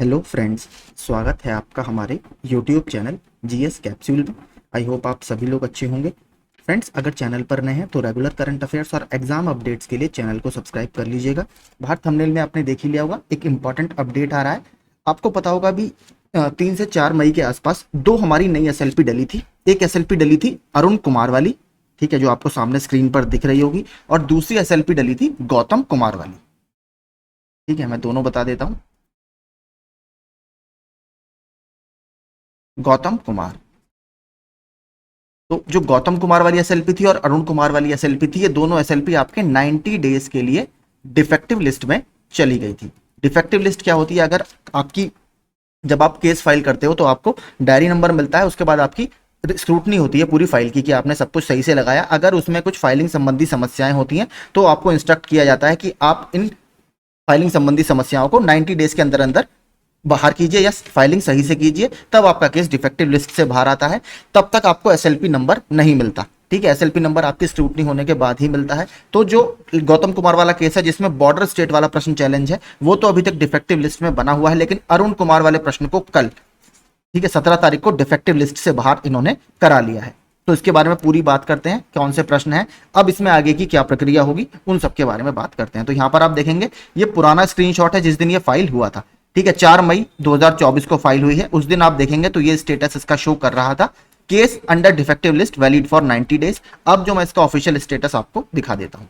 Hello friends, स्वागत है आपका हमारे यूट्यूब चैनल जीएस कैप्सूल में। आई होप आप सभी लोग अच्छे होंगे। फ्रेंड्स, अगर चैनल पर नए हैं तो रेगुलर करंट अफेयर्स और एग्जाम अपडेट्स के लिए चैनल को सब्सक्राइब कर लीजिएगा। बाहर थंबनेल में आपने देख ही लिया होगा, एक इंपॉर्टेंट अपडेट आ रहा है। आपको पता होगा भी 3 से 4 मई के आसपास दो हमारी नई एसएलपी डली थी। एक एसएलपी डली थी अरुण कुमार वाली, ठीक है, जो आपको सामने स्क्रीन पर दिख रही होगी, और दूसरी एसएलपी डली थी गौतम कुमार वाली। ठीक है, मैं दोनों बता देता हूँ। गौतम कुमार, तो जो गौतम कुमार वाली एसएलपी थी और अरुण कुमार वाली एसएलपी थी, ये दोनों एसएलपी आपके 90 डेज के लिए डिफेक्टिव लिस्ट में चली गई थी। डिफेक्टिव लिस्ट क्या होती है? अगर आपकी, जब आप केस फाइल करते हो तो आपको डायरी नंबर मिलता है, उसके बाद आपकी स्क्रूटनी होती है पूरी फाइल की कि आपने सब कुछ सही से लगाया। अगर उसमें कुछ फाइलिंग संबंधी समस्याएं होती हैं तो आपको इंस्ट्रक्ट किया जाता है कि आप इन फाइलिंग संबंधी समस्याओं को 90 डेज के अंदर अंदर बाहर कीजिए या फाइलिंग सही से कीजिए, तब आपका केस डिफेक्टिव लिस्ट से बाहर आता है। तब तक आपको एसएलपी नंबर नहीं मिलता। ठीक है, एसएलपी नंबर आपकी स्क्रूटनी होने के बाद ही मिलता है। तो जो गौतम कुमार वाला केस है जिसमें बॉर्डर स्टेट वाला प्रश्न चैलेंज है, वो तो अभी तक डिफेक्टिव लिस्ट में बना हुआ है, लेकिन अरुण कुमार वाले प्रश्न को कल, ठीक है, 17 तारीख को डिफेक्टिव लिस्ट से बाहर इन्होंने करा लिया है। तो इसके बारे में पूरी बात करते हैं, कौन से प्रश्न हैं, अब इसमें आगे की क्या प्रक्रिया होगी, उन सब के बारे में बात करते हैं। तो यहां पर आप देखेंगे ये पुराना स्क्रीनशॉट है जिस दिन ये फाइल हुआ था। ठीक है, 4 मई 2024 को फाइल हुई है। उस दिन आप देखेंगे तो ये स्टेटस इसका शो कर रहा था, case under defective list valid for 90 days. अब जो मैं इसका ऑफिशियल स्टेटस आपको दिखा देता हूं,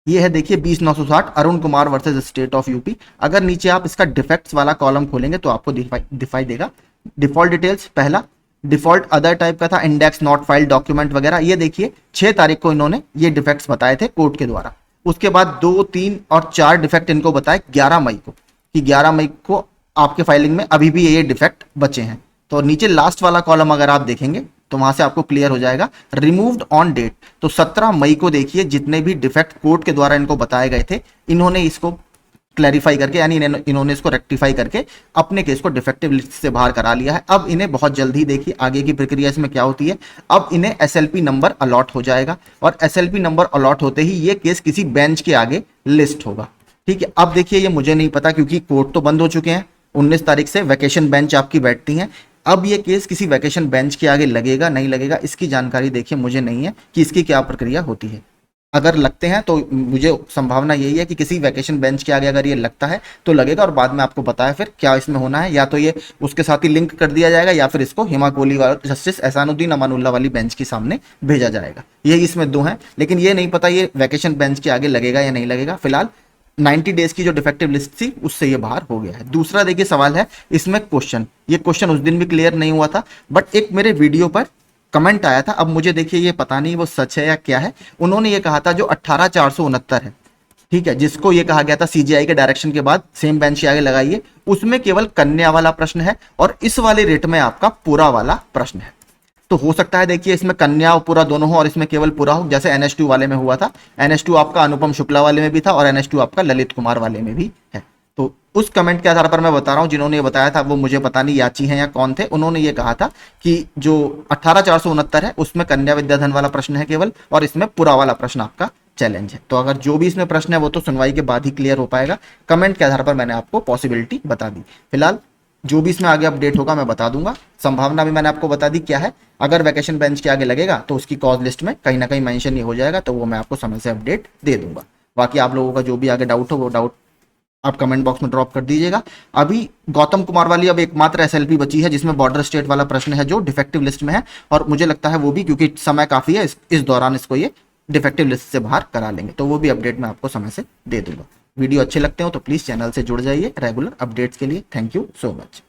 ये है, देखिए, 20/960 Arun Kumar versus state of UP. अगर नीचे आप इसका डिफेक्ट्स वाला कॉलम खोलेंगे तो आपको दिखाई देगा डिफॉल्ट डिटेल्स। पहला डिफॉल्ट अदर टाइप का था, इंडेक्स नॉट फाइल्ड डॉक्यूमेंट वगैरह। ये देखिए 6 तारीख को इन्होंने ये डिफेक्ट्स बताए थे कोर्ट के द्वारा। उसके बाद 2, 3 और 4 डिफेक्ट इनको बताए 11 मई को, कि 11 मई को आपके फाइलिंग में अभी भी ये डिफेक्ट बचे हैं। तो नीचे लास्ट वाला कॉलम अगर आप देखेंगे तो वहां से आपको क्लियर हो जाएगा, रिमूव्ड ऑन डेट। तो 17 मई को देखिए जितने भी डिफेक्ट कोर्ट के द्वारा इनको बताए गए थे, इन्होंने इसको क्लैरिफाई करके, यानी इन्होंने इसको रेक्टिफाई करके अपने केस को डिफेक्टिव लिस्ट से बाहर करा लिया है। अब इन्हें बहुत जल्दी, देखिए आगे की प्रक्रिया इसमें क्या होती है, अब इन्हें एसएलपी नंबर अलॉट हो जाएगा, और एसएलपी नंबर अलॉट होते ही ये केस किसी बेंच के आगे लिस्ट होगा। ठीक है, अब देखिए ये मुझे नहीं पता क्योंकि कोर्ट तो बंद हो चुके हैं। 19 तारीख से वैकेशन बेंच आपकी बैठती हैं। अब ये केस किसी वैकेशन बेंच के आगे लगेगा नहीं लगेगा, इसकी जानकारी देखिए मुझे नहीं है कि इसकी क्या प्रक्रिया होती है। अगर लगते हैं तो मुझे संभावना यही है कि किसी वैकेशन बेंच के आगे अगर ये लगता है तो लगेगा, और बाद में आपको बताया फिर क्या इसमें होना है। या तो ये उसके साथ ही लिंक कर दिया जाएगा, या फिर इसको हिमा कोहली वाला जस्टिस एहसानुद्दीन अमानुल्लाह वाली बेंच के सामने भेजा जाएगा। यही इसमें दो हैं, लेकिन ये नहीं पता ये वैकेशन बेंच के आगे लगेगा या नहीं लगेगा। फिलहाल 90 डेज की जो डिफेक्टिव लिस्ट थी उससे ये बाहर हो गया है। दूसरा देखिए सवाल है इसमें क्वेश्चन, ये क्वेश्चन उस दिन भी क्लियर नहीं हुआ था, बट एक मेरे वीडियो पर कमेंट आया था। अब मुझे देखिए ये पता नहीं वो सच है या क्या है। उन्होंने ये कहा था जो 18469 है, ठीक है, जिसको ये कहा गया था सीजीआई के डायरेक्शन के बाद सेम बेंच के आगे लगाइए, उसमें केवल कन्या वाला प्रश्न है और इस वाले रेट में आपका पूरा वाला प्रश्न है। तो हो सकता है देखिए इसमें कन्या और पूरा दोनों हो और इसमें केवल पूरा हो, जैसे NH2 वाले में हुआ था। NH2 आपका अनुपम शुक्ला वाले में भी था और NH2 आपका ललित कुमार वाले में भी है। तो उस कमेंट के आधार पर मैं बता रहा हूं, जिन्होंने ये बताया था वो मुझे पता नहीं याची हैं या कौन थे। उन्होंने ये कहा था कि जो 18469 है उसमें कन्या विद्याधन वाला प्रश्न है केवल, और इसमें पूरा वाला प्रश्न आपका चैलेंज है। तो अगर जो भी इसमें प्रश्न है वो तो सुनवाई के बाद ही क्लियर हो पाएगा। कमेंट के आधार पर मैंने आपको पॉसिबिलिटी बता दी। फिलहाल जो भी इसमें आगे अपडेट होगा मैं बता दूंगा। संभावना भी मैंने आपको बता दी क्या है, अगर वैकेशन बेंच के आगे लगेगा तो उसकी कॉज लिस्ट में कहीं ना कहीं मेंशन ही हो जाएगा, तो वो मैं आपको समय से अपडेट दे दूंगा। बाकी आप लोगों का जो भी आगे डाउट हो वो डाउट आप कमेंट बॉक्स में ड्रॉप कर दीजिएगा। अभी गौतम कुमार वाली अब एकमात्र एसएलपी बची है जिसमें बॉर्डर स्टेट वाला प्रश्न है जो डिफेक्टिव लिस्ट में है, और मुझे लगता है वो भी, क्योंकि समय काफी है, इस दौरान इसको ये डिफेक्टिव लिस्ट से बाहर करा लेंगे, तो वो भी अपडेट मैं आपको समय से दे दूंगा। वीडियो अच्छे लगते हो तो प्लीज चैनल से जुड़ जाइए रेगुलर अपडेट्स के लिए। Thank you so much.